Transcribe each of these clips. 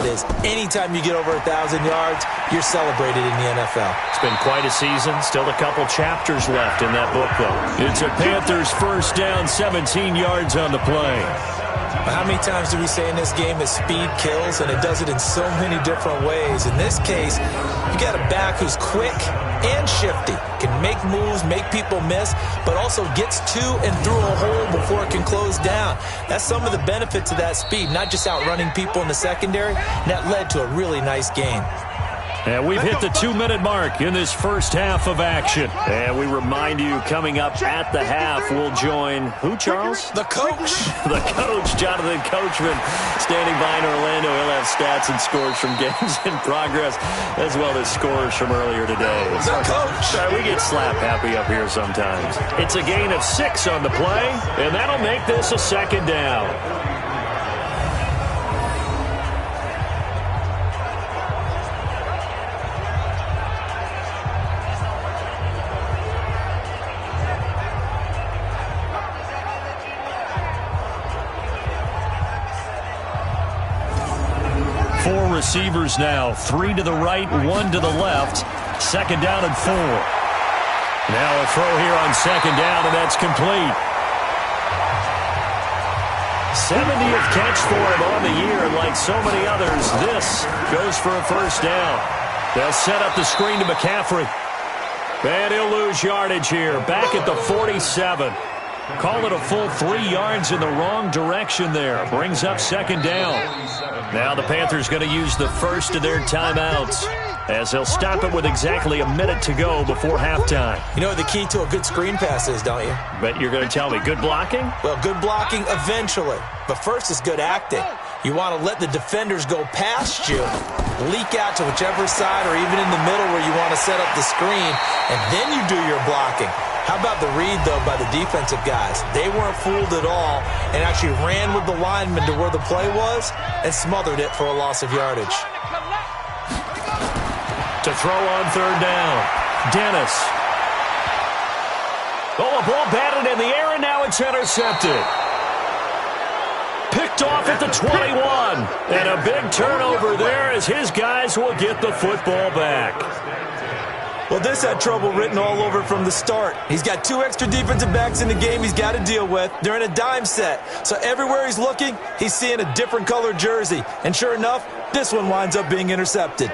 is. Anytime you get over 1,000 yards, you're celebrated in the NFL. It's been quite a season. Still a couple chapters left in that book, though. It's a Panthers first down, 17 yards on the play. How many times do we say in this game that speed kills, and it does it in so many different ways? In this case, you got a back who's quick and shifty, can make moves, make people miss, but also gets to and through a hole before it can close down. That's some of the benefits of that speed, not just outrunning people in the secondary. And that led to a really nice game. And we've hit the 2-minute mark in this first half of action. And we remind you, coming up at the half, we'll join who, Charles? The coach. The coach, Jonathan Coachman, standing by in Orlando. He'll have stats and scores from games in progress, as well as scores from earlier today. The coach. We get slap happy up here sometimes. It's a gain of 6 on the play, and that'll make this a second down. Four receivers now, 3 to the right, 1 to the left. Second down and 4. Now a throw here on second down, and that's complete. 70th catch for him on the year, and like so many others, this goes for a first down. They'll set up the screen to McCaffrey. And he'll lose yardage here, back at the 47. Call it a full 3 yards in the wrong direction there. Brings up second down. Now the Panthers going to use the first of their timeouts, as they'll stop it with exactly a minute to go before halftime. You know what the key to a good screen pass is, don't you? But you're going to tell me, good blocking? Well, good blocking eventually. But first is good acting. You want to let the defenders go past you, leak out to whichever side or even in the middle where you want to set up the screen, and then you do your blocking. How about the read, though, by the defensive guys? They weren't fooled at all and actually ran with the lineman to where the play was and smothered it for a loss of yardage. To throw on third down, Dennis. Oh, a ball batted in the air, and now it's intercepted. Picked off at the 21. And a big turnover there as his guys will get the football back. Well, this had trouble written all over from the start. He's got 2 extra defensive backs in the game he's got to deal with. They're in a dime set. So everywhere he's looking, he's seeing a different color jersey. And sure enough, this one winds up being intercepted.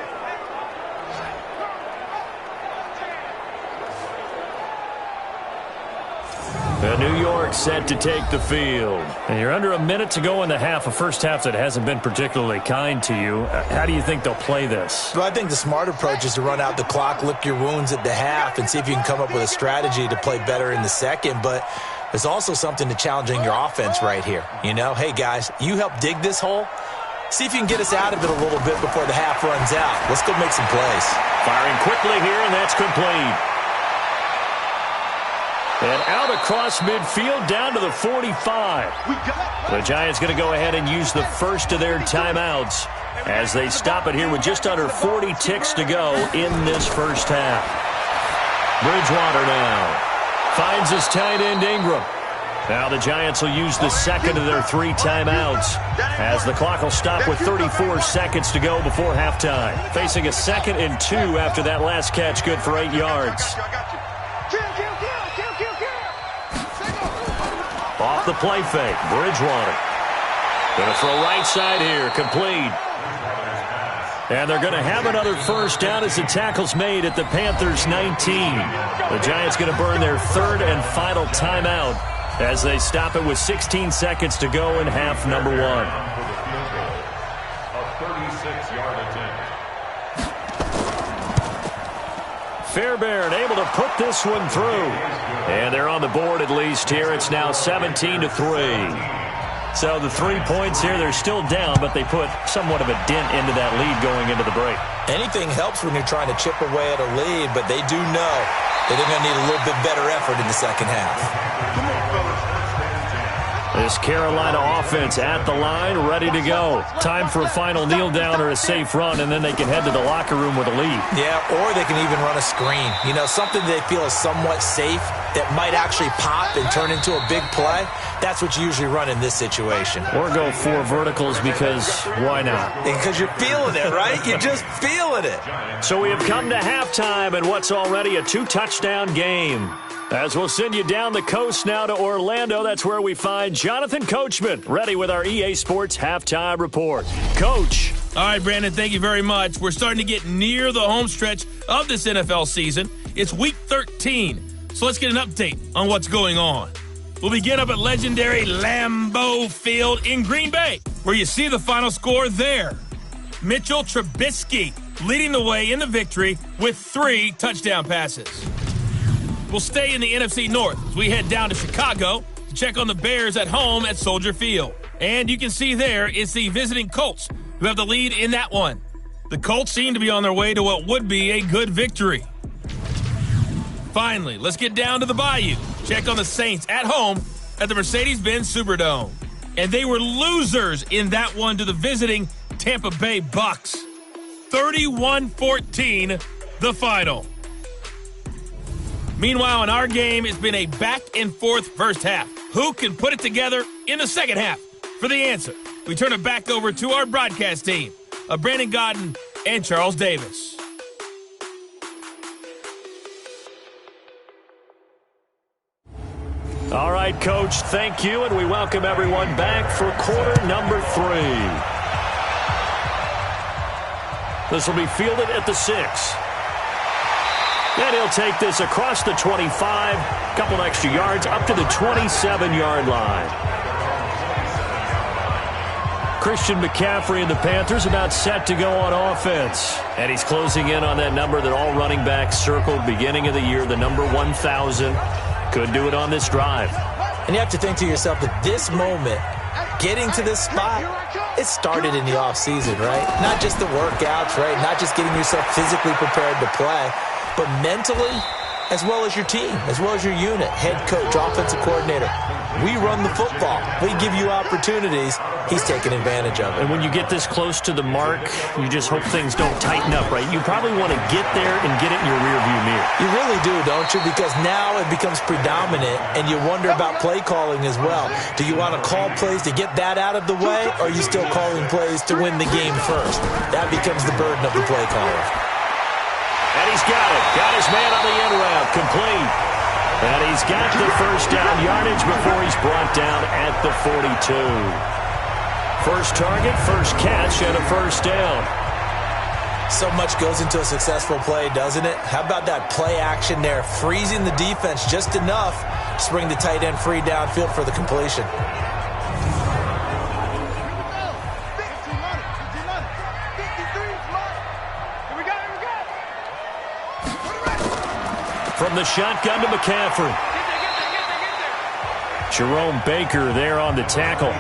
New York set to take the field. And you're under a minute to go in the half, a first half that hasn't been particularly kind to you. How do you think they'll play this? Well, I think the smart approach is to run out the clock, lick your wounds at the half, and see if you can come up with a strategy to play better in the second. But there's also something to challenging your offense right here. You know, hey, guys, you help dig this hole. See if you can get us out of it a little bit before the half runs out. Let's go make some plays. Firing quickly here, and that's complete. And out across midfield down to the 45. The Giants going to go ahead and use the first of their timeouts as they stop it here with just under 40 ticks to go in this first half. Bridgewater now finds his tight end Ingram. Now the Giants will use the second of their 3 timeouts as the clock will stop with 34 seconds to go before halftime. Facing a 2nd and 2 after that last catch, good for 8 yards. Off the play fake, Bridgewater. Going to throw right side here, complete. And they're going to have another first down as the tackle's made at the Panthers' 19. The Giants going to burn their 3rd and final timeout as they stop it with 16 seconds to go in half number 1. A 36-yard attempt. Fairbairn able to put this one through. And they're on the board at least here. It's now 17-3. So the 3 points here, they're still down, but they put somewhat of a dent into that lead going into the break. Anything helps when you're trying to chip away at a lead, but they do know that they're going to need a little bit better effort in the second half. This Carolina offense at the line, ready to go. Time for a final kneel down or a safe run, and then they can head to the locker room with a lead. Yeah, or they can even run a screen. You know, something they feel is somewhat safe that might actually pop and turn into a big play, that's what you usually run in this situation. Or go 4 verticals because why not? Because you're feeling it, right? You're just feeling it. So we have come to halftime in what's already a 2-touchdown game. As we'll send you down the coast now to Orlando, that's where we find Jonathan Coachman, ready with our EA Sports Halftime Report. Coach. All right, Brandon, thank you very much. We're starting to get near the home stretch of this NFL season. It's Week 13, so let's get an update on what's going on. We'll begin up at legendary Lambeau Field in Green Bay, where you see the final score there. Mitchell Trubisky leading the way in the victory with 3 touchdown passes. We'll stay in the NFC North as we head down to Chicago to check on the Bears at home at Soldier Field. And you can see there it's the visiting Colts who have the lead in that one. The Colts seem to be on their way to what would be a good victory. Finally, let's get down to the Bayou. Check on the Saints at home at the Mercedes-Benz Superdome. And they were losers in that one to the visiting Tampa Bay Bucks. 31-14, the final. Meanwhile, in our game, it's been a back-and-forth first half. Who can put it together in the second half? For the answer, we turn it back over to our broadcast team of Brandon Godden and Charles Davis. All right, Coach, thank you, and we welcome everyone back for quarter number 3. This will be fielded at the 6. And he'll take this across the 25, couple extra yards, up to the 27-yard line. Christian McCaffrey and the Panthers about set to go on offense. And he's closing in on that number that all running backs circled beginning of the year, the number 1,000. Could do it on this drive. And you have to think to yourself that this moment, getting to this spot, it started in the offseason, right? Not just the workouts, right? Not just getting yourself physically prepared to play, but mentally, as well as your team, as well as your unit, head coach, offensive coordinator. We run the football. We give you opportunities. He's taking advantage of it. And when you get this close to the mark, you just hope things don't tighten up, right? You probably want to get there and get it in your rearview mirror. You really do, don't you? Because now it becomes predominant, and you wonder about play calling as well. Do you want to call plays to get that out of the way, or are you still calling plays to win the game first? That becomes the burden of the play caller. And he's got it. Got his man on the end route. Complete. And he's got the first down yardage before he's brought down at the 42. First target, first catch, and a first down. So much goes into a successful play, doesn't it? How about that play action there? Freezing the defense just enough to bring the tight end free downfield for the completion. From the shotgun to McCaffrey. Jerome Baker there on the tackle.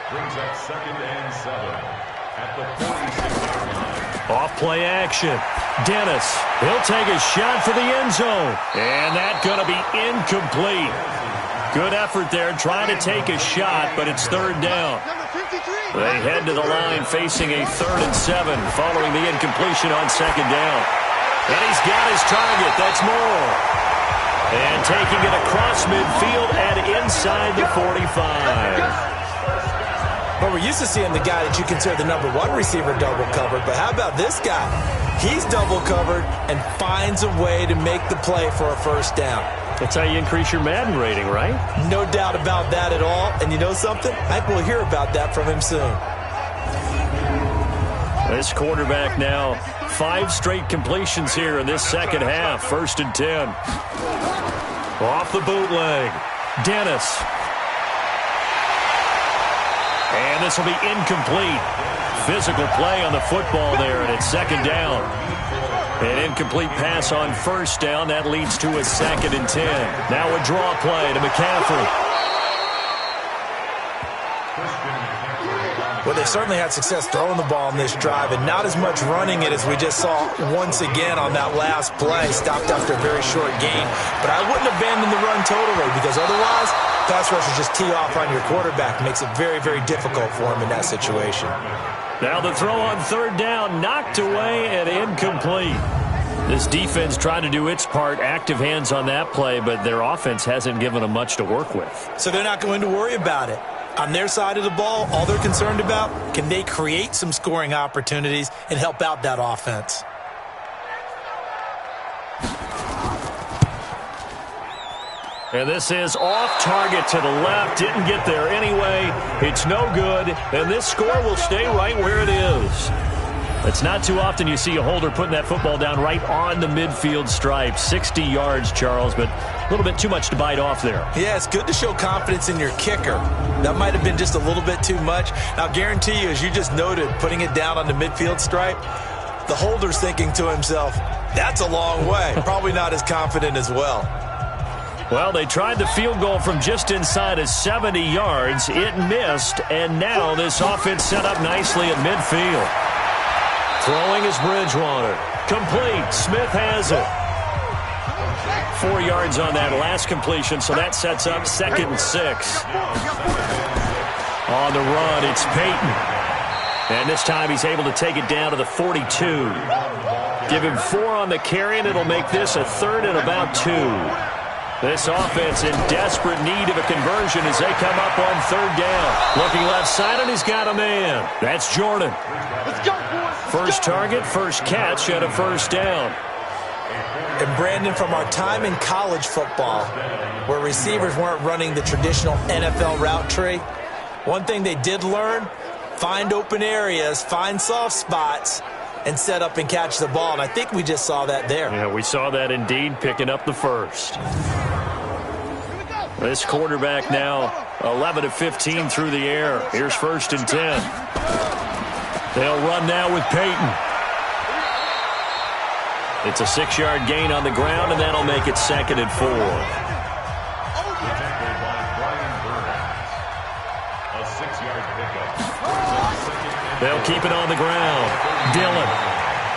Brings up 2nd and 7 at the 46-yard line. Off play action. Dennis, he'll take a shot for the end zone. And that's going to be incomplete. Good effort there trying to take a shot, but it's third down. They head to the line facing a 3rd and 7 following the incompletion on 2nd down. And he's got his target. That's Moore. And taking it across midfield and inside the 45. Well, we're used to seeing the guy that you consider the number 1 receiver double covered, but how about this guy? He's double covered and finds a way to make the play for a first down. That's how you increase your Madden rating, right? No doubt about that at all. And you know something? I think we'll hear about that from him soon. This quarterback now, 5 straight completions here in this second half. 1st and 10. Off the bootleg. Dennis. And this will be incomplete. Physical play on the football there, and it's 2nd down. An incomplete pass on 1st down. That leads to a 2nd and 10. Now a draw play to McCaffrey. Well, they certainly had success throwing the ball in this drive, and not as much running it as we just saw once again on that last play. Stopped after a very short gain. But I wouldn't abandon the run totally, because otherwise pass rushers just tee off on your quarterback. Makes it very, very difficult for him in that situation. Now the throw on third down, knocked away and incomplete. This defense trying to do its part, active hands on that play, but their offense hasn't given them much to work with. So they're not going to worry about it. On their side of the ball, all they're concerned about, can they create some scoring opportunities and help out that offense? And this is off target to the left. Didn't get there anyway. It's no good. And this score will stay right where it is. It's not too often you see a holder putting that football down right on the midfield stripe. 60 yards, Charles, but a little bit too much to bite off there. Yeah, it's good to show confidence in your kicker. That might have been just a little bit too much. I'll guarantee you, as you just noted, putting it down on the midfield stripe, the holder's thinking to himself, that's a long way. Probably not as confident as well. Well, they tried the field goal from just inside of 70 yards. It missed, and now this offense set up nicely at midfield. Throwing is Bridgewater. Complete. Smith has it. 4 yards on that last completion, so that sets up 2nd and 6. On the run, it's Peyton. And this time he's able to take it down to the 42. Give him 4 on the carry, and it'll make this a 3rd and about 2. This offense in desperate need of a conversion as they come up on 3rd down. Looking left side, and he's got a man. That's Jordan. First target, first catch, and a 1st down. And Brandon, from our time in college football, where receivers weren't running the traditional NFL route tree, one thing they did learn, find open areas, find soft spots, and set up and catch the ball. And I think we just saw that there. Yeah, we saw that indeed, picking up the first. This quarterback now 11 of 15 through the air. Here's 1st and 10. They'll run now with Peyton. It's a 6-yard gain on the ground, and that'll make it 2nd and 4. They'll keep it on the ground. Dillon.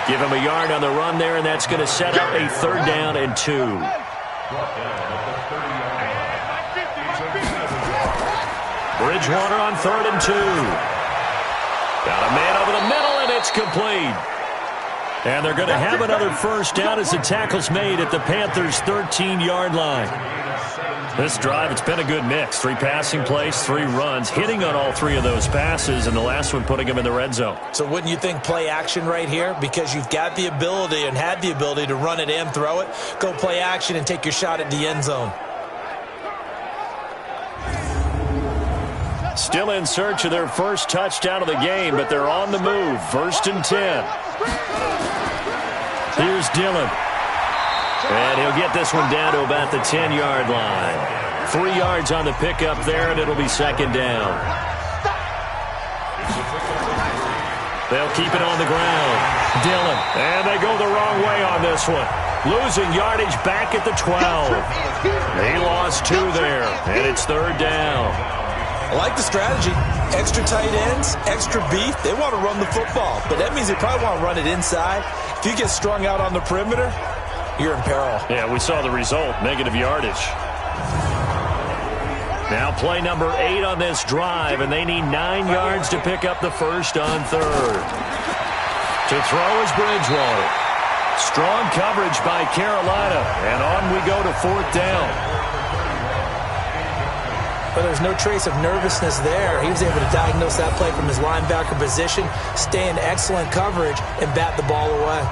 Give him a yard on the run there, and that's going to set up a 3rd down and 2. Bridgewater on 3rd and 2. Got a man over the middle, and it's complete. And they're going to have another 1st down as the tackle's made at the Panthers' 13-yard line. This drive, it's been a good mix. 3 passing plays, 3 runs, hitting on all 3 of those passes, and the last one putting them in the red zone. So wouldn't you think play action right here? Because you've got the ability and had the ability to run it and throw it. Go play action and take your shot at the end zone. Still in search of their first touchdown of the game, but they're on the move. 1st and 10. Here's Dillon. And he'll get this one down to about the 10-yard line. 3 yards on the pickup there, and it'll be 2nd down. They'll keep it on the ground. Dillon. And they go the wrong way on this one. Losing yardage back at the 12. He lost 2 there, and it's 3rd down. I like the strategy. Extra tight ends, extra beef. They want to run the football, but that means they probably want to run it inside. If you get strung out on the perimeter, you're in peril. Yeah, we saw the result, negative yardage. Now play number 8 on this drive, and they need 9 yards to pick up the 1st on 3rd. To throw is Bridgewater. Strong coverage by Carolina, and on we go to 4th down. But there's no trace of nervousness there. He was able to diagnose that play from his linebacker position, stay in excellent coverage, and bat the ball away.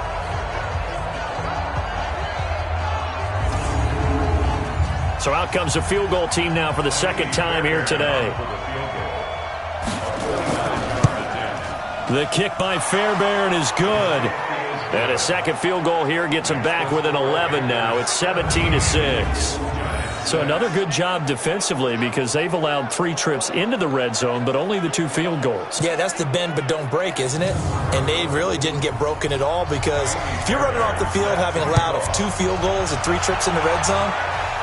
So out comes the field goal team now for the 2nd time here today. The kick by Fairbairn is good. And a 2nd field goal here gets him back within 11 now. It's 17-6. So another good job defensively because they've allowed 3 trips into the red zone, but only the 2 field goals. Yeah, that's the bend but don't break, isn't it? And they really didn't get broken at all because if you're running off the field having allowed 2 field goals and 3 trips in the red zone,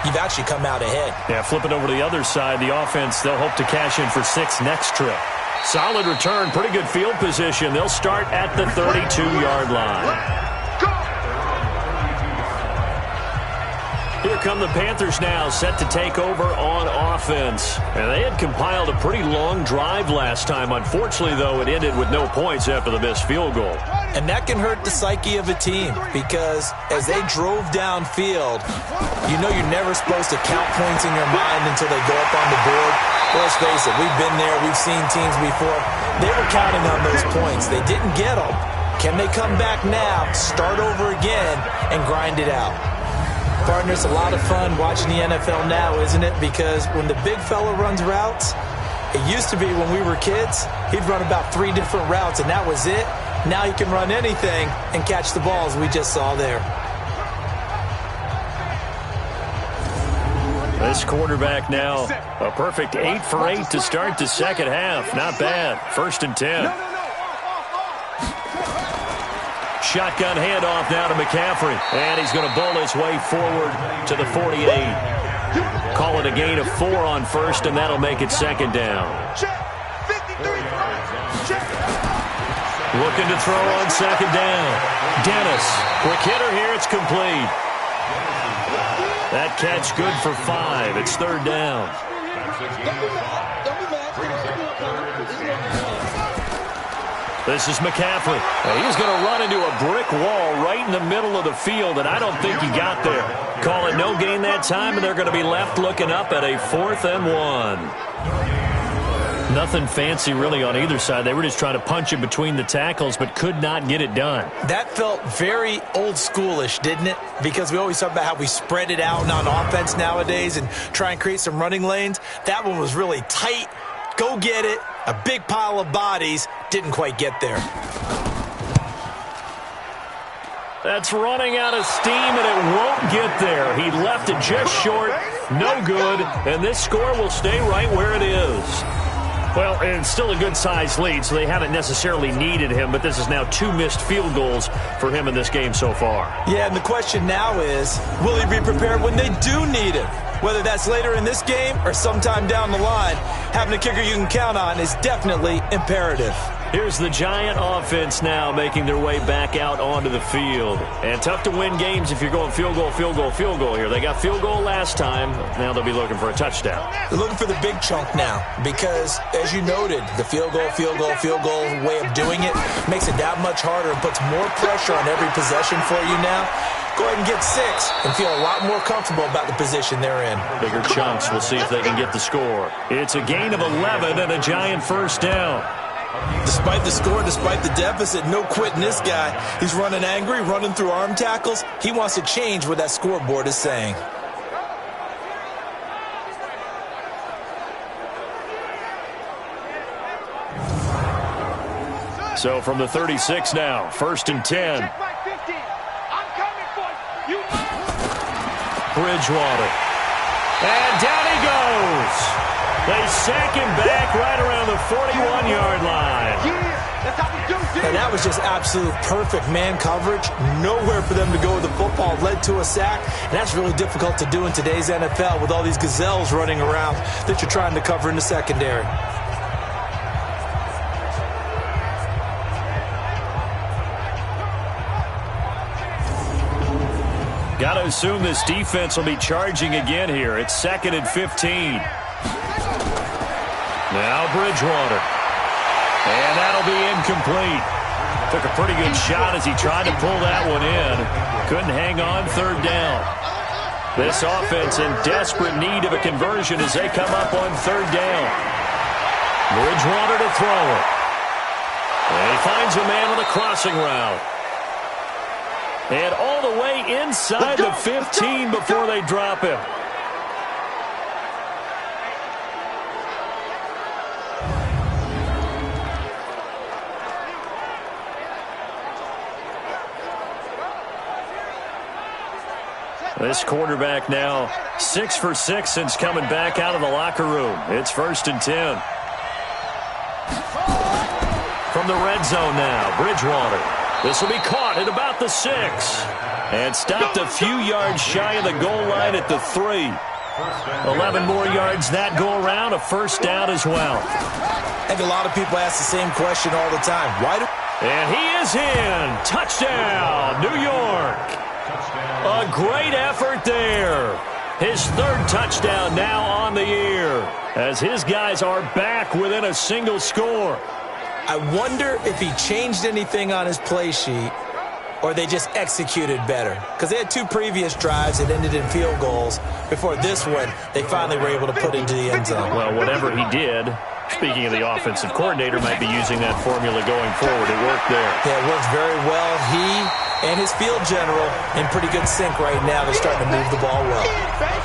you've actually come out ahead. Yeah, flipping over to the other side, the offense, they'll hope to cash in for 6 next trip. Solid return, pretty good field position. They'll start at the 32-yard line. Here come the Panthers now, set to take over on offense. And they had compiled a pretty long drive last time. Unfortunately, though, it ended with no points after the missed field goal. And that can hurt the psyche of a team because as they drove downfield, you know you're never supposed to count points in your mind until they go up on the board. But let's face it, we've been there. We've seen teams before. They were counting on those points. They didn't get them. Can they come back now, start over again, and grind it out? Partner, it's a lot of fun watching the NFL now, isn't it? Because when the big fella runs routes, it used to be when we were kids, he'd run about 3 different routes, and that was it. Now he can run anything and catch the balls we just saw there. This quarterback now, a perfect 8 for 8 to start the second half. Not bad. 1st and 10. Shotgun handoff now to McCaffrey. And he's going to bowl his way forward to the 48. Call it a gain of 4 on 1st, and that'll make it 2nd down. Looking to throw on 2nd down. Dennis. Quick hitter here. It's complete. That catch good for 5. It's 3rd down. This is McCaffrey. He's going to run into a brick wall right in the middle of the field, and I don't think he got there. Call it no gain that time, and they're going to be left looking up at a 4th and 1. Nothing fancy really on either side. They were just trying to punch it between the tackles, but could not get it done. That felt very old schoolish, didn't it? Because we always talk about how we spread it out on offense nowadays and try and create some running lanes. That one was really tight. Go get it. A big pile of bodies. Didn't quite get there. That's running out of steam, and it won't get there. He left it just short. No good. And this score will stay right where it is. Well, it's still a good-sized lead, so they haven't necessarily needed him, but this is now 2 missed field goals for him in this game so far. Yeah, and the question now is, will he be prepared when they do need him? Whether that's later in this game or sometime down the line, having a kicker you can count on is definitely imperative. Here's the Giant offense now making their way back out onto the field. And tough to win games if you're going field goal, field goal, field goal here. They got field goal last time. Now they'll be looking for a touchdown. They're looking for the big chunk now because, as you noted, the field goal way of doing it makes it that much harder and puts more pressure on every possession for you now. Go ahead and get 6 and feel a lot more comfortable about the position they're in. Bigger chunks. We'll see if they can get the score. It's a gain of 11 and a Giant 1st down. Despite the score, despite the deficit, no quitting this guy. He's running angry, running through arm tackles. He wants to change what that scoreboard is saying. So from the 36 now, 1st and 10. Bridgewater. And down he goes. They sack him back right around the 41-yard line. And that was just absolute perfect man coverage. Nowhere for them to go with the football. Led to a sack. And that's really difficult to do in today's NFL with all these gazelles running around that you're trying to cover in the secondary. Got to assume this defense will be charging again here. It's 2nd and 15. Now Bridgewater. And that'll be incomplete. Took a pretty good shot as he tried to pull that one in. Couldn't hang on 3rd down. This offense in desperate need of a conversion as they come up on 3rd down. Bridgewater to throw it. And he finds a man on the crossing route. And all the way inside the 15 before they drop him. This quarterback now 6 for 6 since coming back out of the locker room. It's 1st and 10. From the red zone now, Bridgewater. This will be caught at about the 6. And stopped a few yards shy of the goal line at the 3. 11 more yards that go around, a 1st down as well. I think a lot of people ask the same question all the time. And he is in. Touchdown, New York. A great effort there. His 3rd touchdown now on the year. as his guys are back within a single score. I wonder if he changed anything on his play sheet or they just executed better. Because they had 2 previous drives that ended in field goals. Before this one, they finally were able to put into the end zone. Well, whatever he did, speaking of the offensive coordinator, might be using that formula going forward. It worked there. Yeah, it works very well. He and his field general in pretty good sync right now. They're starting to move the ball well.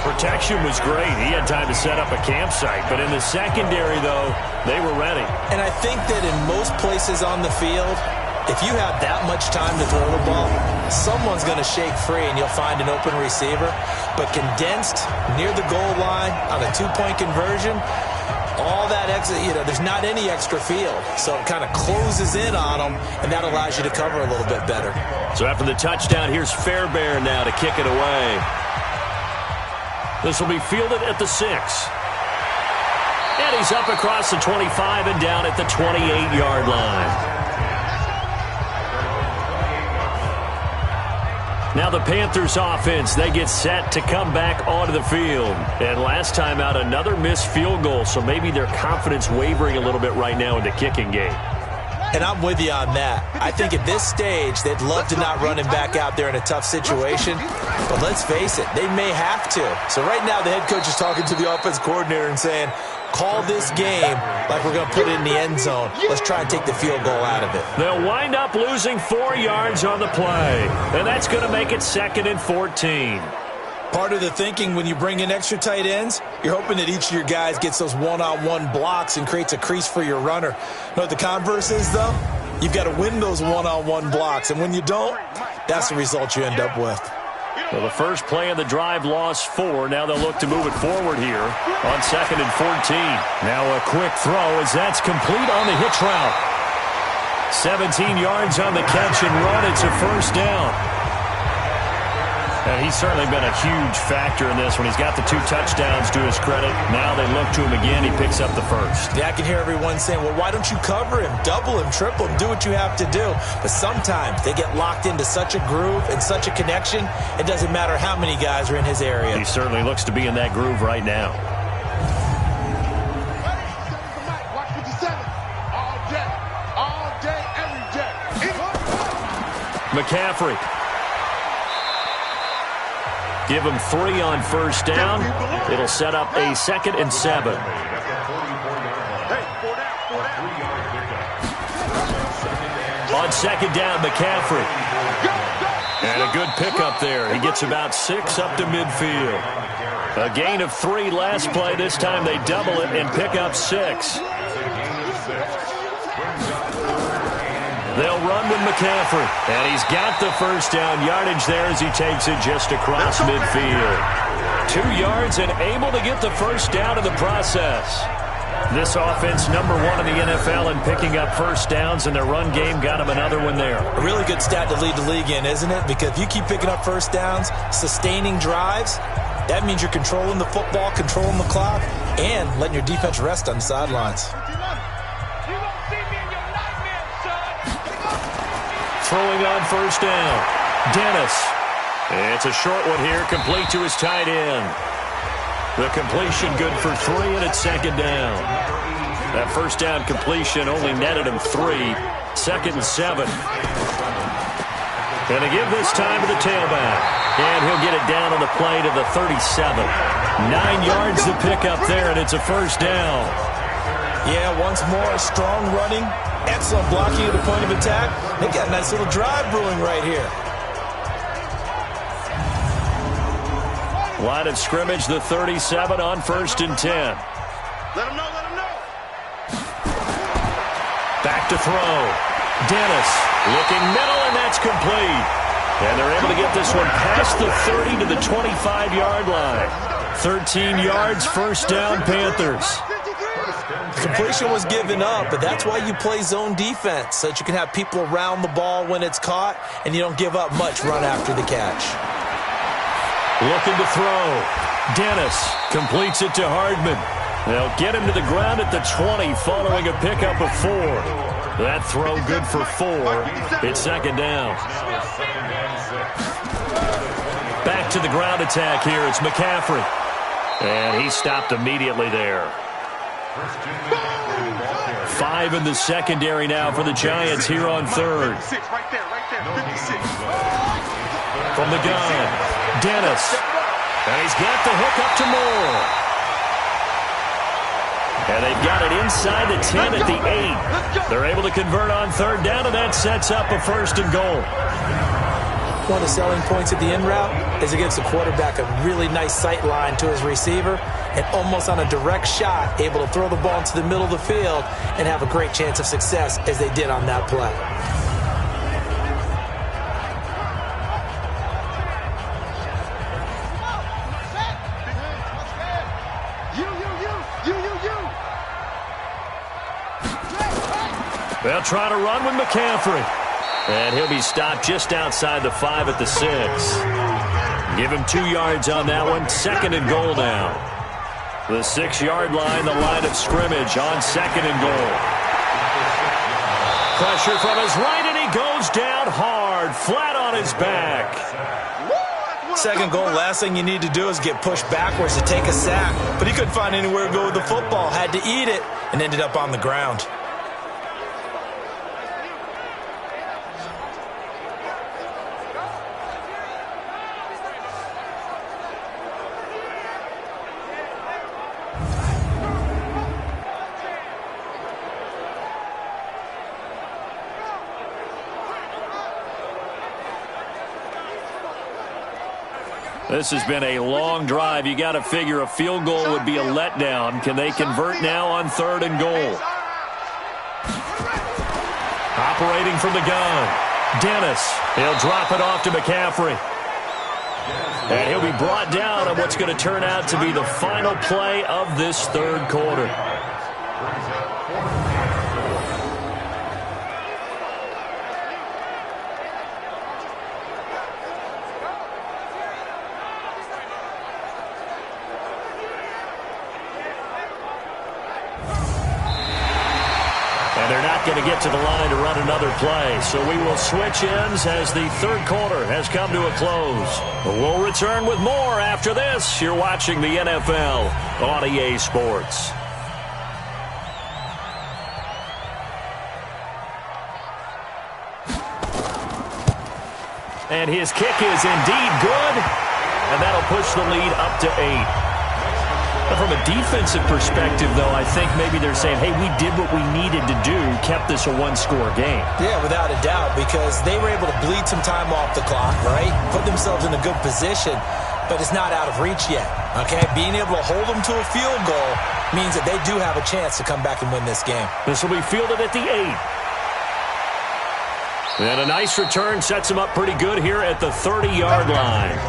Protection was great. He had time to set up a campsite. But in the secondary, though, they were ready. And I think that in most places on the field, if you have that much time to throw the ball, someone's going to shake free and you'll find an open receiver. But condensed near the goal line on a 2-point conversion, all that extra, there's not any extra field. So it kind of closes in on them, and that allows you to cover a little bit better. So after the touchdown, here's Fairbairn now to kick it away. This will be fielded at the 6. And he's up across the 25 and down at the 28-yard line. Now the Panthers offense, they get set to come back onto the field. And last time out, another missed field goal, so maybe their confidence wavering a little bit right now in the kicking game. And I'm with you on that. I think at this stage, they'd love to not run him back out there in a tough situation. But let's face it, they may have to. So right now, the head coach is talking to the offense coordinator and saying, call this game like we're going to put it in the end zone. Let's try and take the field goal out of it. They'll wind up losing 4 yards on the play. And that's going to make it 2nd and 14. Part of the thinking when you bring in extra tight ends, you're hoping that each of your guys gets those one-on-one blocks and creates a crease for your runner. You know what the converse is, though? You've got to win those one-on-one blocks. And when you don't, that's the result you end up with. Well, the first play of the drive lost 4. Now they'll look to move it forward here on 2nd and 14. Now a quick throw as that's complete on the hitch route. 17 yards on the catch and run. It's a first down. And he's certainly been a huge factor in this when he's got the 2 touchdowns to his credit. Now they look to him again. He picks up the first. Yeah, I can hear everyone saying, well, why don't you cover him, double him, triple him, do what you have to do. But sometimes they get locked into such a groove and such a connection, it doesn't matter how many guys are in his area. He certainly looks to be in that groove right now. McCaffrey. Give him 3 on first down. It'll set up a 2nd and 7. On 2nd down, McCaffrey. And a good pickup there. He gets about 6 up to midfield. A gain of 3 last play. This time they double it and pick up 6. They'll run with McCaffrey. And he's got the first down yardage there as he takes it just across midfield. 2 yards and able to get the first down in the process. This offense, number 1 in the NFL in picking up first downs, and their run game got him another one there. A really good stat to lead the league in, isn't it? Because if you keep picking up first downs, sustaining drives, that means you're controlling the football, controlling the clock, and letting your defense rest on the sidelines. Throwing on first down, Dennis. It's a short one here, complete to his tight end. The completion good for 3, and it's 2nd down. That first down completion only netted him 3. 2nd and 7. And to give this time to the tailback. And he'll get it down on the play to the 37. 9 yards to pick up there, and it's a first down. Yeah, once more, strong running. Excellent blocking at the point of attack. They got a nice little drive brewing right here. Line of scrimmage, the 37 on 1st and 10. Let him know, let him know. Back to throw. Dennis looking middle, and that's complete. And they're able to get this one past the 30 to the 25-yard line. 13 yards, first down, Panthers. Completion was given up, but that's why you play zone defense, so that you can have people around the ball when it's caught, and you don't give up much run after the catch. Looking to throw. Dennis completes it to Hardman. They'll get him to the ground at the 20 following a pickup of 4. That throw good for 4. It's 2nd down. Back to the ground attack here. It's McCaffrey. And he stopped immediately there. 5 in the secondary now for the Giants here on third. Right there. 56. From the gun, Dennis. And he's got the hook up to Moore. And they've got it inside the 10 at the 8. They're able to convert on third down, and that sets up a 1st and goal. One of the selling points of the in route is it gives the quarterback a really nice sight line to his receiver and almost on a direct shot able to throw the ball into the middle of the field and have a great chance of success as they did on that play. They'll try to run with McCaffrey. And he'll be stopped just outside the 5 at the 6. Give him 2 yards on that one. 2nd and goal now. The 6-yard line, the line of scrimmage on 2nd and goal. Pressure from his right, and he goes down hard, flat on his back. 2nd goal, last thing you need to do is get pushed backwards to take a sack. But he couldn't find anywhere to go with the football, had to eat it, and ended up on the ground. This has been a long drive. You got to figure a field goal would be a letdown. Can they convert now on 3rd and goal? Operating from the gun, Dennis. He'll drop it off to McCaffrey. And he'll be brought down on what's going to turn out to be the final play of this 3rd quarter. Going to get to the line to run another play. So we will switch ends as the 3rd quarter has come to a close. We'll return with more after this. You're watching the NFL on EA Sports. And his kick is indeed good. And that'll push the lead up to 8. From a defensive perspective, though, I think maybe they're saying, hey, we did what we needed to do, kept this a 1-score game. Yeah, without a doubt, because they were able to bleed some time off the clock, right? Put themselves in a good position, but it's not out of reach yet, okay? Being able to hold them to a field goal means that they do have a chance to come back and win this game. This will be fielded at the 8. And a nice return sets them up pretty good here at the 30-yard line.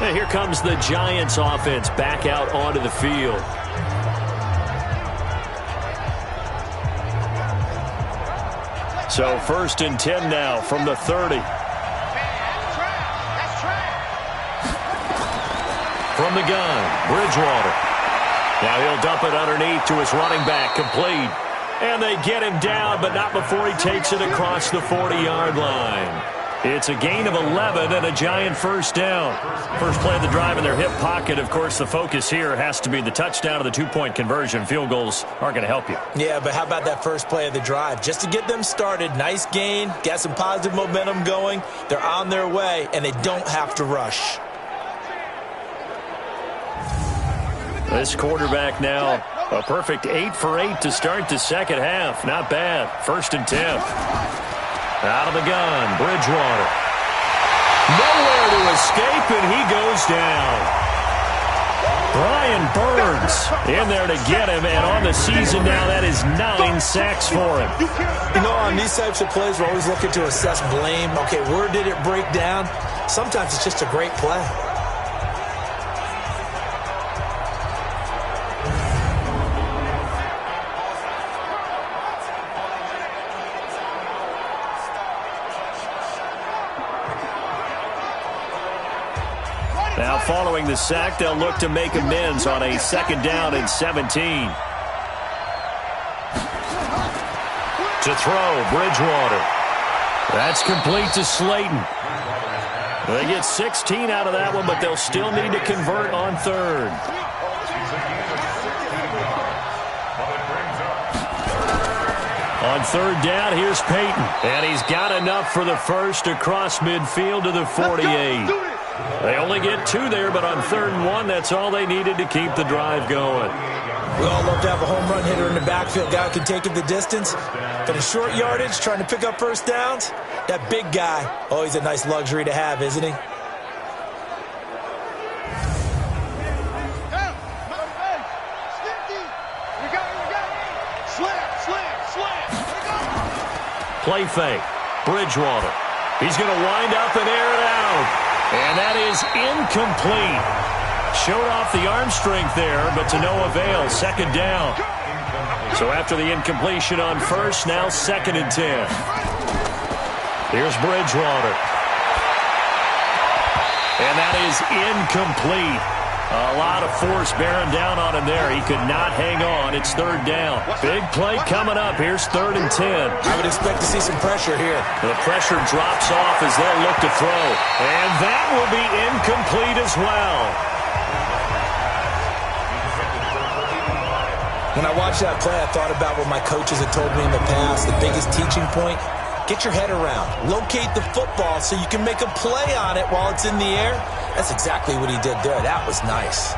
And here comes the Giants offense back out onto the field. So 1st and 10 now from the 30. From the gun, Bridgewater. Now he'll dump it underneath to his running back, complete. And they get him down, but not before he takes it across the 40-yard line. It's a gain of 11 and a Giant 1st down. First play of the drive in their hip pocket. Of course, the focus here has to be the touchdown of the 2-point conversion. Field goals aren't going to help you. Yeah, but how about that first play of the drive? Just to get them started, nice gain, got some positive momentum going. They're on their way, and they don't have to rush. This quarterback now, a perfect 8 for 8 to start the 2nd half. Not bad. 1st and 10. Out of the gun, Bridgewater. Nowhere to escape, and he goes down. Brian Burns in there to get him, and on the season now, that is 9 sacks for him. You know, on these types of plays, we're always looking to assess blame. Okay, where did it break down? Sometimes it's just a great play. Now following the sack, they'll look to make amends on a 2nd down and 17. To throw, Bridgewater. That's complete to Slayton. They get 16 out of that one, but they'll still need to convert on third. On third down, here's Peyton. And he's got enough for the first across midfield to the 48. They only get 2 there, but on 3rd and 1, that's all they needed to keep the drive going. We all love to have a home run hitter in the backfield. Guy who can take it the distance. But in short yardage, trying to pick up first downs, that big guy, always a nice luxury to have, isn't he? Play fake. Bridgewater. He's going to wind up and air it out. And that is incomplete. Showed off the arm strength there, but to no avail. 2nd down. So after the incompletion on first, now 2nd and 10. Here's Bridgewater. And that is incomplete. A lot of force bearing down on him there. He could not hang on. It's 3rd down. Big play coming up. Here's 3rd and 10. I would expect to see some pressure here. The pressure drops off as they'll look to throw. And that will be incomplete as well. When I watched that play, I thought about what my coaches had told me in the past. The biggest teaching point, get your head around. Locate the football so you can make a play on it while it's in the air. That's exactly what he did there. That was nice.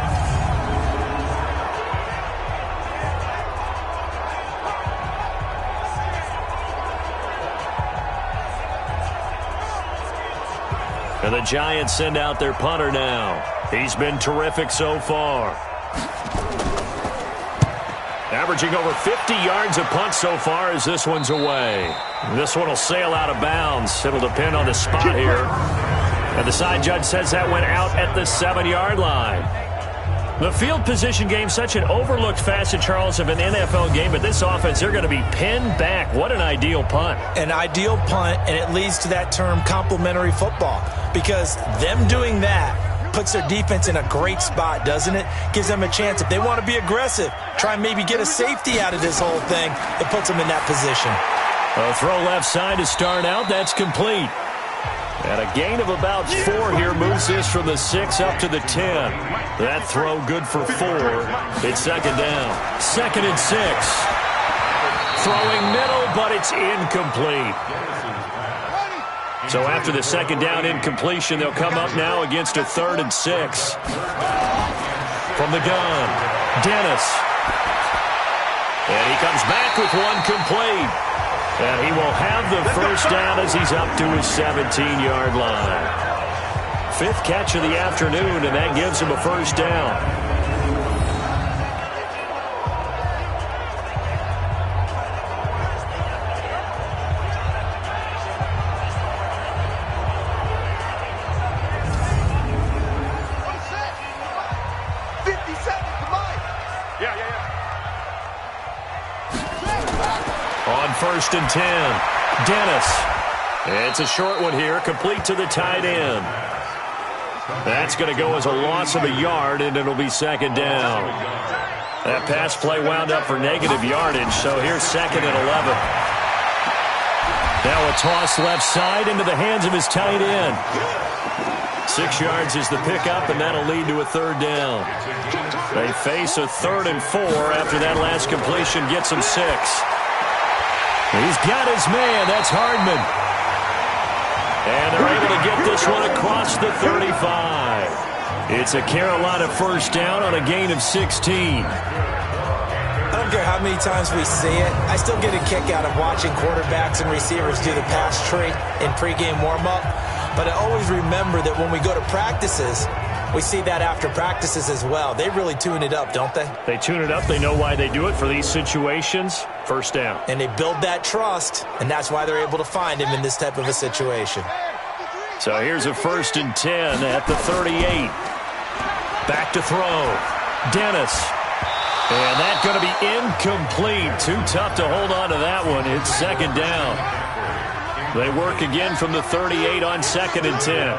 And the Giants send out their punter now. He's been terrific so far. Averaging over 50 yards a punt so far as this one's away. This one will sail out of bounds. It'll depend on the spot here. And the side judge says that went out at the 7-yard line. The field position game, such an overlooked facet, Charles, of an NFL game. But this offense, they're going to be pinned back. What an ideal punt. An ideal punt, and it leads to that term complementary football. Because them doing that puts their defense in a great spot, doesn't it? Gives them a chance. If they want to be aggressive, try and maybe get a safety out of this whole thing, it puts them in that position. A throw left side to start out. That's complete. And a gain of about 4 here moves this from the 6 up to the 10. That throw good for 4. It's 2nd down. 2nd and 6. Throwing middle, but it's incomplete. So after the 2nd down incompletion, they'll come up now against a 3rd and 6. From the gun, Dennis. And he comes back with one complete. And he will have the first down as he's up to his 17-yard line. 5th catch of the afternoon, and that gives him a first down. On 1st and 10, Dennis. It's a short one here, complete to the tight end. That's going to go as a loss of a yard, and it'll be 2nd down. That pass play wound up for negative yardage, so here's 2nd and 11. Now a toss left side into the hands of his tight end. 6 yards is the pickup, and that'll lead to a 3rd down. They face a 3rd and 4 after that last completion gets them 6. He's got his man. That's Hardman. And they're able to get this one across the 35. It's a Carolina first down on a gain of 16. I don't care how many times we see it. I still get a kick out of watching quarterbacks and receivers do the pass tree in pregame warm-up. But I always remember that when we go to practices, we see that after practices as well. They really tune it up, don't they? They tune it up. They know why they do it for these situations. First down. And they build that trust, and that's why they're able to find him in this type of a situation. So here's a 1st and 10 at the 38. Back to throw. Dennis. And that's going to be incomplete. Too tough to hold on to that one. It's 2nd down. They work again from the 38 on 2nd and 10.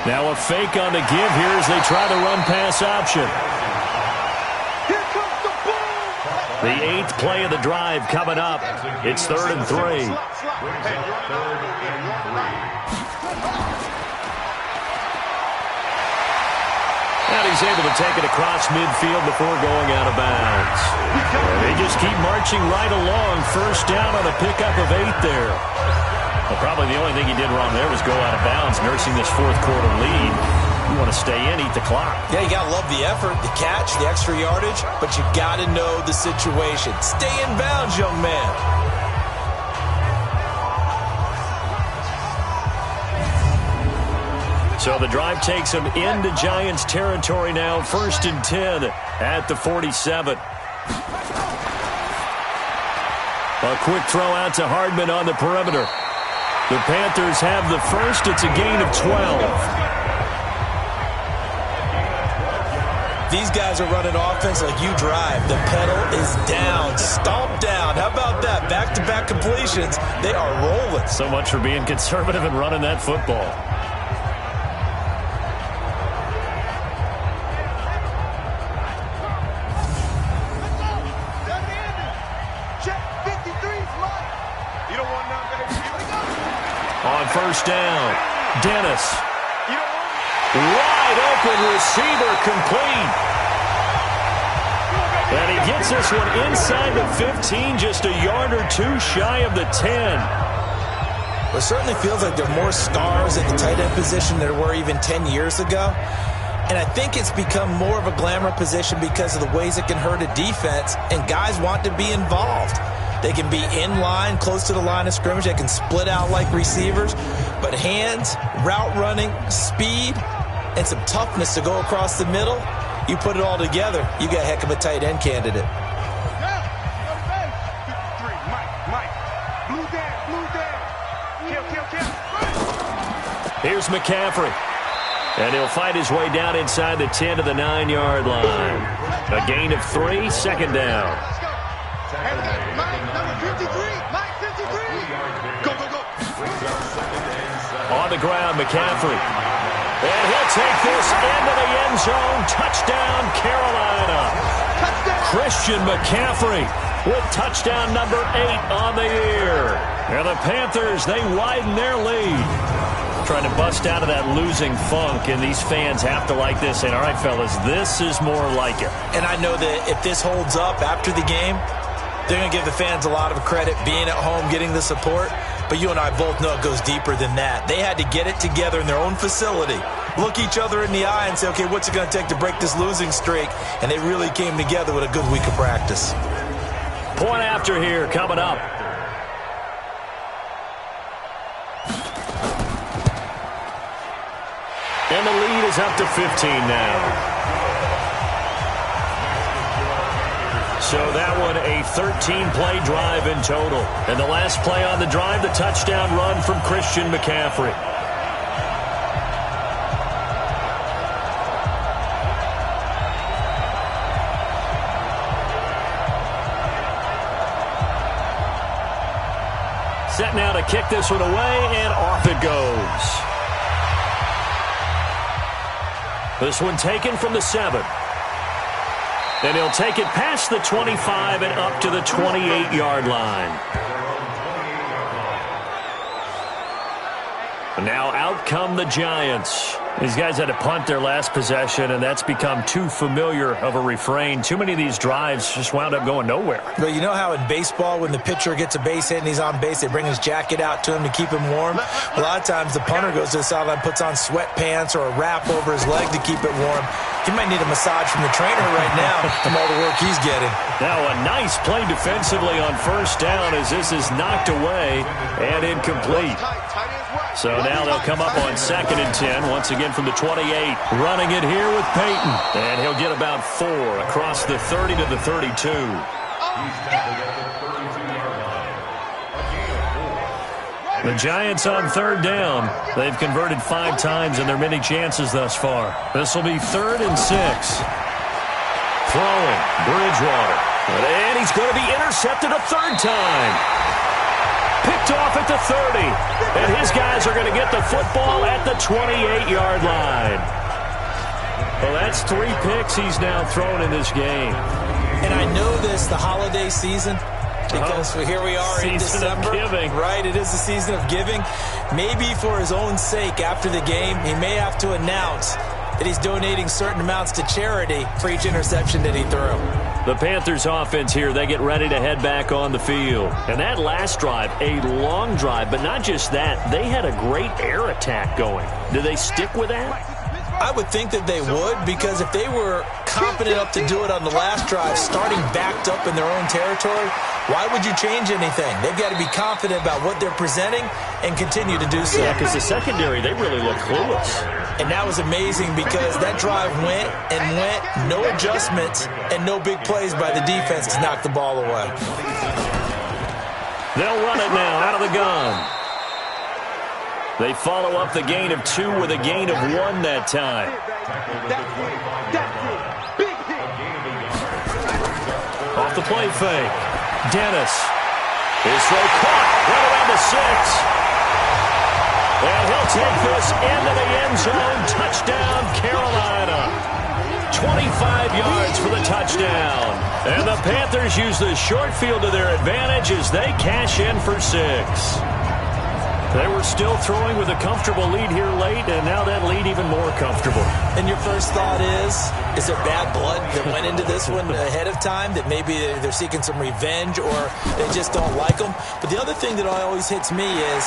Now a fake on the give here as they try the run-pass option. Here comes the ball. The 8th play of the drive coming up. It's 3rd and 3. And he's able to take it across midfield before going out of bounds. And they just keep marching right along. First down on a pickup of 8 there. Well, probably the only thing he did wrong there was go out of bounds, nursing this 4th quarter lead. You want to stay in, eat the clock. Yeah, you got to love the effort, the catch, the extra yardage, but you got to know the situation. Stay in bounds, young man. So the drive takes him into Giants territory now. 1st and 10 at the 47. A quick throw out to Hardman on the perimeter. The Panthers have the first. It's a gain of 12. These guys are running offense like you drive. The pedal is down, stomp down. How about that? Back-to-back completions. They are rolling. So much for being conservative and running that football. On first down, Dennis. Wide open receiver complete. And he gets this one inside the 15, just a yard or 2 shy of the 10. Well, it certainly feels like there are more stars at the tight end position than there were even 10 years ago. And I think it's become more of a glamour position because of the ways it can hurt a defense, and guys want to be involved. They can be in line, close to the line of scrimmage. They can split out like receivers. But hands, route running, speed, and some toughness to go across the middle, you put it all together, you got a heck of a tight end candidate. Here's McCaffrey. And he'll fight his way down inside the 10 to the 9-yard line. A gain of 3, 2nd down. On the ground, McCaffrey. And he'll take this into the end zone. Touchdown, Carolina. Christian McCaffrey with touchdown number 8 on the year. And the Panthers, they widen their lead. Trying to bust out of that losing funk, and these fans have to like this. And all right, fellas, this is more like it. And I know that if this holds up after the game, they're going to give the fans a lot of credit being at home, getting the support. But you and I both know it goes deeper than that. They had to get it together in their own facility, look each other in the eye and say, okay, what's it going to take to break this losing streak? And they really came together with a good week of practice. Point after here coming up. And the lead is up to 15 now. So that one, a 13-play drive in total. And the last play on the drive, the touchdown run from Christian McCaffrey. Set now to kick this one away, and off it goes. This one taken from the 7. And he'll take it past the 25 and up to the 28-yard line. And now out come the Giants. These guys had to punt their last possession, and that's become too familiar of a refrain. Too many of these drives just wound up going nowhere. But you know how in baseball, when the pitcher gets a base hit and he's on base, they bring his jacket out to him to keep him warm? A lot of times the punter goes to the sideline, puts on sweatpants or a wrap over his leg to keep it warm. He might need a massage from the trainer right now from all the work he's getting. Now a nice play defensively on first down as this is knocked away and incomplete. So now they'll come up on 2nd and 10, once again from the 28. Running it here with Peyton. And he'll get about 4 across the 30 to the 32. The Giants on 3rd down. They've converted 5 times in their many chances thus far. This will be 3rd and 6. Throwing, Bridgewater. And he's going to be intercepted a 3rd time. Picked off at the 30. And his guys are going to get the football at the 28-yard line. Well, that's 3 picks he's now thrown in this game. And I know this, the holiday season, because here we are in December. Right, it is the season of giving. Maybe for his own sake, after the game, he may have to announce that he's donating certain amounts to charity for each interception that he threw. The Panthers offense here, they get ready to head back on the field. And that last drive, a long drive, but not just that, they had a great air attack going. Do they stick with that? I would think that they would, because if they were confident enough to do it on the last drive, starting backed up in their own territory, why would you change anything? They've got to be confident about what they're presenting and continue to do so. Yeah, because the secondary, they really look clueless. And that was amazing because that drive went and went, no adjustments and no big plays by the defense to knock the ball away. They'll run it now out of the gun. They follow up the gain of 2 with a gain of 1 that time. Off the play fake. Dennis. His throw caught. Right around the 6. And he'll take this into the end zone. Touchdown, Carolina. 25 yards for the touchdown. And the Panthers use the short field to their advantage as they cash in for 6. They were still throwing with a comfortable lead here late, and now that lead even more comfortable. And your first thought is there bad blood that went into this one ahead of time, that maybe they're seeking some revenge or they just don't like them? But the other thing that always hits me is,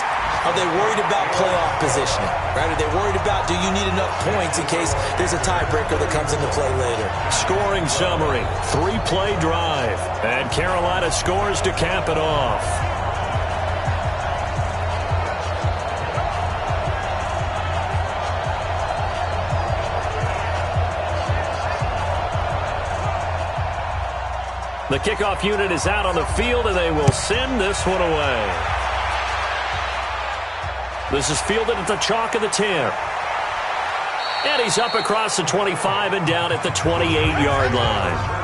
are they worried about playoff positioning? Right? Are they worried about, do you need enough points in case there's a tiebreaker that comes into play later? Scoring summary, 3-play drive, and Carolina scores to cap it off. The kickoff unit is out on the field, and they will send this one away. This is fielded at the chalk of the 10. And he's up across the 25 and down at the 28-yard line.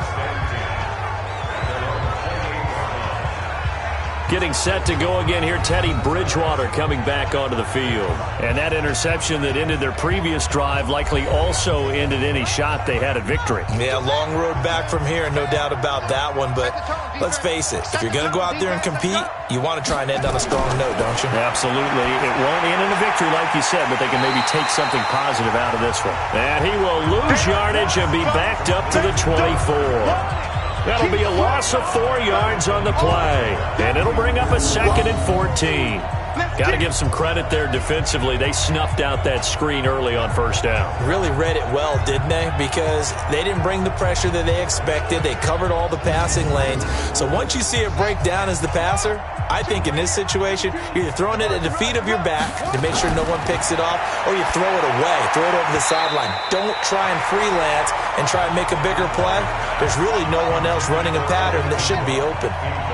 Getting set to go again here, Teddy Bridgewater coming back onto the field. And that interception that ended their previous drive likely also ended any shot they had at victory. Yeah, long road back from here, no doubt about that one. But let's face it, if you're going to go out there and compete, you want to try and end on a strong note, don't you? Absolutely. It won't end in a victory like you said, but they can maybe take something positive out of this one. And he will lose yardage and be backed up to the 24. That'll be a loss of 4 yards on the play. And it'll bring up a 2nd and 14. Got to give some credit there defensively. They snuffed out that screen early on first down. Really read it well, didn't they? Because they didn't bring the pressure that they expected. They covered all the passing lanes. So once you see it break down as the passer, I think in this situation, you're either throwing it at the feet of your back to make sure no one picks it off, or you throw it away, throw it over the sideline. Don't try and freelance and try and make a bigger play. There's really no one else running a pattern that should be open.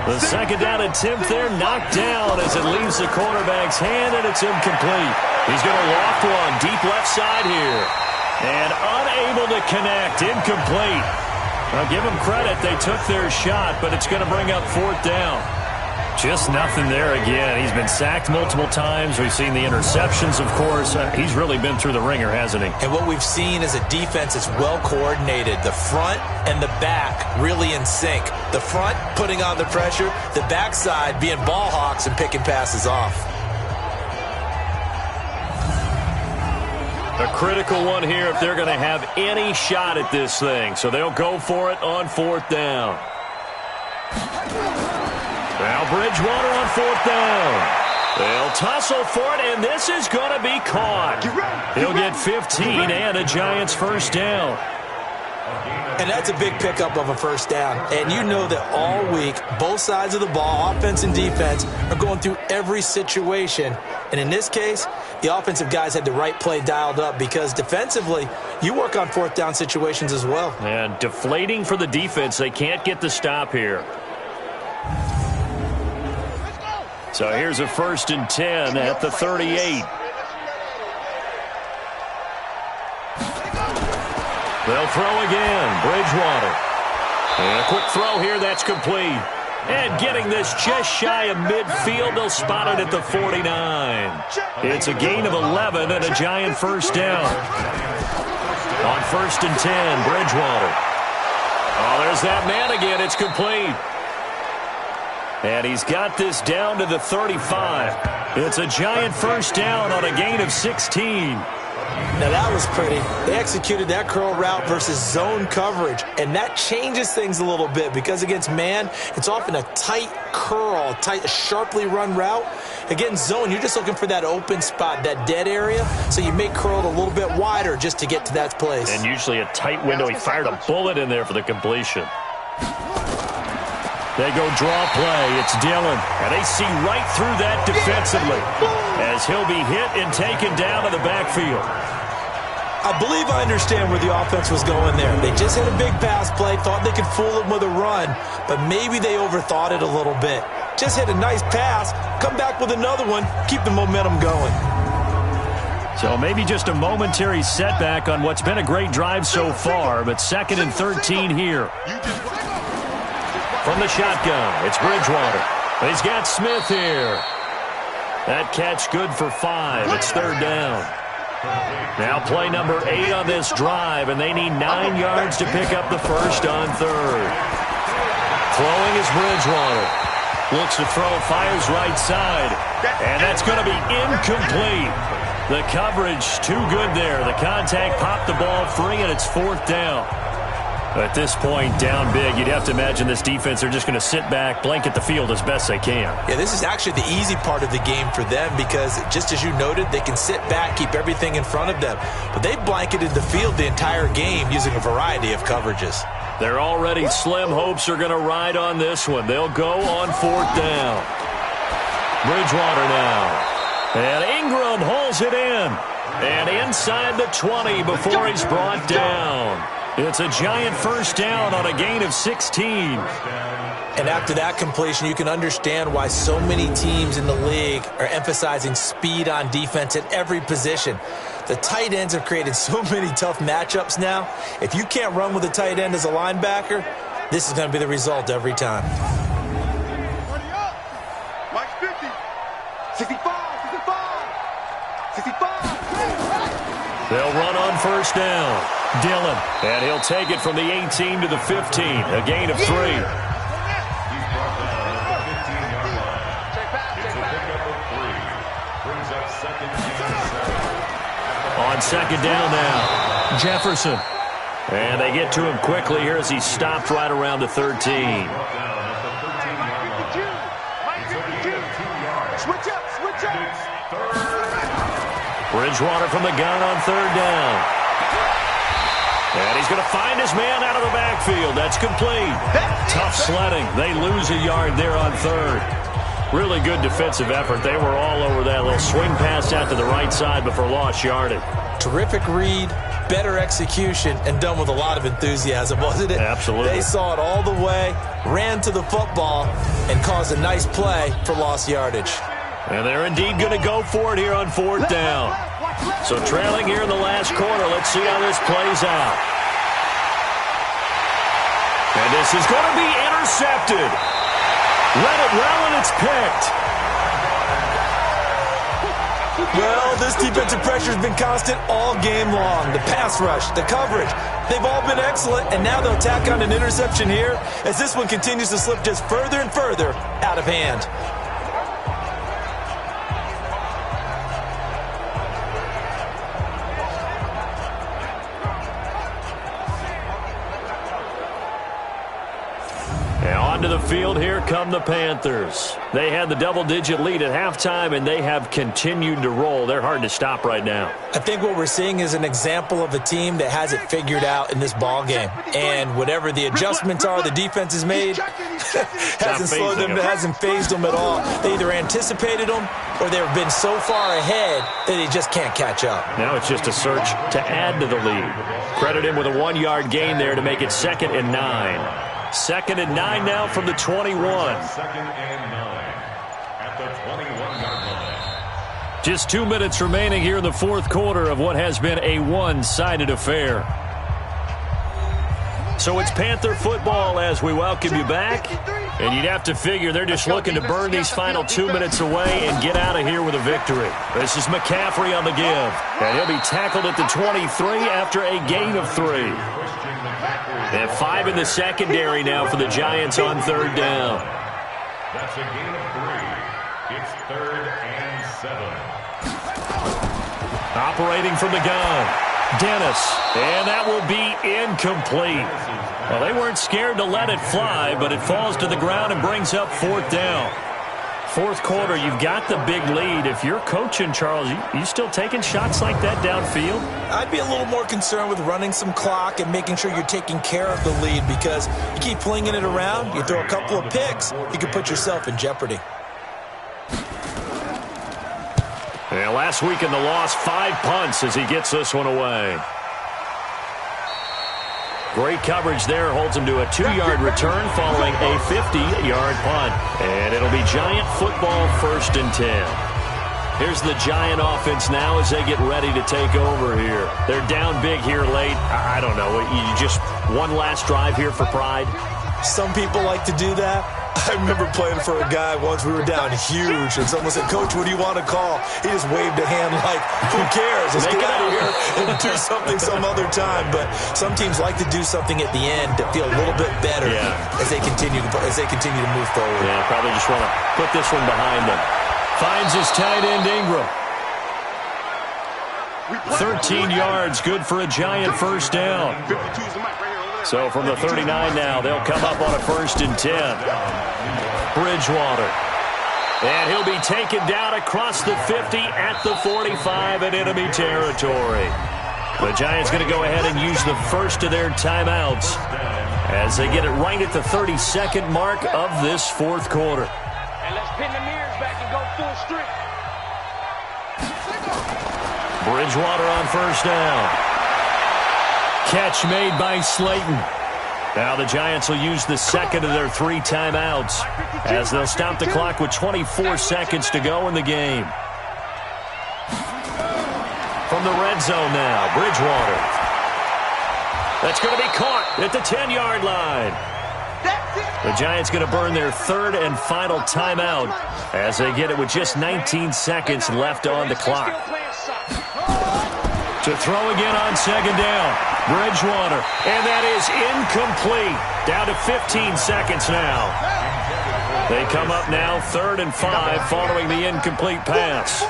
The 2nd down attempt there knocked down as it leaves the quarterback's hand, and it's incomplete. He's going to loft one deep left side here. And unable to connect, incomplete. Now give them credit, they took their shot, but it's going to bring up 4th down. Just nothing there again. He's been sacked multiple times. We've seen the interceptions, of course. He's really been through the ringer, hasn't he? And what we've seen is a defense that's well coordinated. The front and the back really in sync. The front putting on the pressure, the backside being ball hawks and picking passes off. A critical one here if they're going to have any shot at this thing. So they'll go for it on 4th down. Now Bridgewater on 4th down. They'll tussle for it, and this is going to be caught. He'll get 15 and a Giants first down. And that's a big pickup of a first down. And you know that all week, both sides of the ball, offense and defense, are going through every situation. And in this case, the offensive guys had the right play dialed up because defensively, you work on 4th down situations as well. And deflating for the defense. They can't get the stop here. So here's a 1st and 10 at the 38. They'll throw again. Bridgewater. And a quick throw here. That's complete. And getting this just shy of midfield. They'll spot it at the 49. It's a gain of 11 and a Giant first down. On 1st and 10, Bridgewater. Oh, there's that man again. It's complete. And he's got this down to the 35. It's a giant first down on a gain of 16. Now that was pretty. They executed that curl route versus zone coverage, and that changes things a little bit because against man, it's often a tight curl, tight, sharply run route. Against zone, you're just looking for that open spot, that dead area, so you make curl a little bit wider just to get to that place. And usually a tight window. He fired a bullet in there for the completion. They go draw play. It's Dillon. And they see right through that defensively as he'll be hit and taken down to the backfield. I believe I understand where the offense was going there. They just hit a big pass play, thought they could fool him with a run, but maybe they overthought it a little bit. Just hit a nice pass, come back with another one, keep the momentum going. So maybe just a momentary setback on what's been a great drive so far, but 2nd and 13 here. From the shotgun, it's Bridgewater. He's got Smith here. That catch good for 5. It's 3rd down. Now play number 8 on this drive, and they need 9 yards to pick up the first on 3rd. Throwing is Bridgewater. Looks to throw, fires right side. And that's going to be incomplete. The coverage too good there. The contact popped the ball free, and it's 4th down. At this point, down big, you'd have to imagine this defense, they're just going to sit back, blanket the field as best they can. Yeah, this is actually the easy part of the game for them because, just as you noted, they can sit back, keep everything in front of them. But they blanketed the field the entire game using a variety of coverages. They're already slim hopes are going to ride on this one. They'll go on 4th down. Bridgewater now. And Ingram holds it in. And inside the 20 before he's brought down. It's a giant first down on a gain of 16. And after that completion, you can understand why so many teams in the league are emphasizing speed on defense at every position. The tight ends have created so many tough matchups now. If you can't run with a tight end as a linebacker, this is going to be the result every time. 50, 65, 65. They'll run on first down. Dillon, and he'll take it from the 18 to the 15, a gain of 3. He's brought down at the 15-yard line. It's a pickup of 3. Brings up 2nd and 7. On 2nd down now, Jefferson. And they get to him quickly here as he stopped right around the 13. Switch up. Bridgewater from the gun on 3rd down. And he's going to find his man out of the backfield. That's complete. Tough sledding. They lose a yard there on 3rd. Really good defensive effort. They were all over that little swing pass out to the right side before lost yardage. Terrific read, better execution, and done with a lot of enthusiasm, wasn't it? Absolutely. They saw it all the way, ran to the football, and caused a nice play for lost yardage. And they're indeed going to go for it here on 4th down. So trailing here in the last quarter, let's see how this plays out. And this is going to be intercepted. Let it well, and it's picked. Well, this defensive pressure has been constant all game long. The pass rush, the coverage, they've all been excellent, and now they'll tack on an interception here as this one continues to slip just further and further out of hand. To the field, here come the Panthers. They had the double-digit lead at halftime, and they have continued to roll. They're hard to stop right now. I think what we're seeing is an example of a team that has it figured out in this ball game. And whatever the adjustments are the defense has made, hasn't slowed them, hasn't phased them at all. They either anticipated them or they've been so far ahead that they just can't catch up. Now it's just a search to add to the lead. Credit him with a 1-yard gain there to make it 2nd and 9. 2nd and 9 now from the 21. 2nd and 9 at the 21-yard line. Just 2 minutes remaining here in the 4th quarter of what has been a one-sided affair. So it's Panther football as we welcome you back. And you'd have to figure they're just looking to burn these final 2 minutes away and get out of here with a victory. This is McCaffrey on the give. And he'll be tackled at the 23 after a gain of 3. Christian McCaffrey They have 5 in the secondary now for the Giants on third down. That's a gain of 3. It's 3rd and 7. Operating from the gun, Dennis, and that will be incomplete. Well, they weren't scared to let it fly, but it falls to the ground and brings up 4th down. 4th quarter, you've got the big lead. If you're coaching, Charles, you still taking shots like that downfield? I'd be a little more concerned with running some clock and making sure you're taking care of the lead, because you keep flinging it around, you throw a couple of picks, you could put yourself in jeopardy. Yeah, last week in the loss, 5 punts as he gets this one away. Great coverage there, holds him to a 2-yard return following a 50-yard punt. And it'll be Giant football, 1st and 10. Here's the Giant offense now as they get ready to take over here. They're down big here late. I don't know, you just one last drive here for pride? Some people like to do that. I remember playing for a guy once. We were down huge, and someone said, "Coach, what do you want to call?" He just waved a hand like, "Who cares? Let's get out of here and do something some other time." But some teams like to do something at the end to feel a little bit better as they continue to move forward. Yeah, probably just want to put this one behind them. Finds his tight end Ingram. 13 yards, good for a Giant 1st down. So from the 39 now, they'll come up on a 1st and 10. Bridgewater. And he'll be taken down across the 50 at the 45 in enemy territory. The Giants going to go ahead and use the first of their timeouts as they get it right at the 32nd mark of this 4th quarter. And let's pin the mirrors back and go full strip. Bridgewater on 1st down. Catch made by Slayton. Now the Giants will use the 2nd of their 3 timeouts as they'll stop the clock with 24 seconds to go in the game. From the red zone now, Bridgewater. That's going to be caught at the 10-yard line. The Giants going to burn their 3rd and final timeout as they get it with just 19 seconds left on the clock. To throw again on 2nd down. Bridgewater, and that is incomplete. Down to 15 seconds now. They come up now 3rd and 5 following the incomplete pass.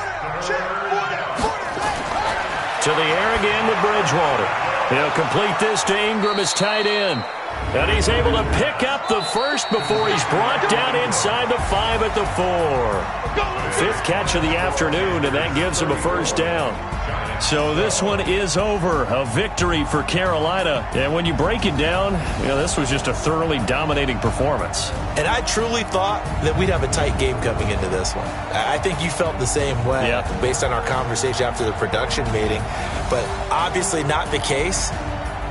To the air again with Bridgewater. He'll complete this to Ingram as tight end. And he's able to pick up the first before he's brought down inside the 5 at the 4. 5th catch of the afternoon, and that gives him a 1st down. So this one is over. A victory for Carolina. And when you break it down, this was just a thoroughly dominating performance. And I truly thought that we'd have a tight game coming into this one. I think you felt the same way based on our conversation after the production meeting. But obviously not the case.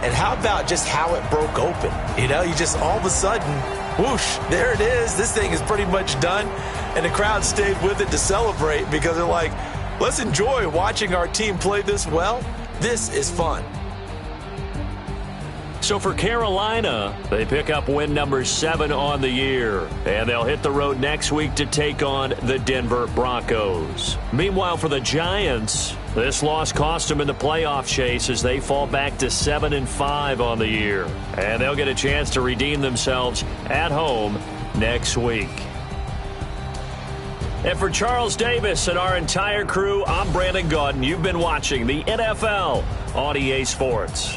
And how about just how it broke open? You just all of a sudden, whoosh, there it is. This thing is pretty much done. And the crowd stayed with it to celebrate because they're like, let's enjoy watching our team play this well. This is fun. So for Carolina, they pick up win number 7 on the year. And they'll hit the road next week to take on the Denver Broncos. Meanwhile, for the Giants, this loss cost them in the playoff chase as they fall back to 7-5 on the year. And they'll get a chance to redeem themselves at home next week. And for Charles Davis and our entire crew, I'm Brandon Gaudin. You've been watching the NFL on EA Sports.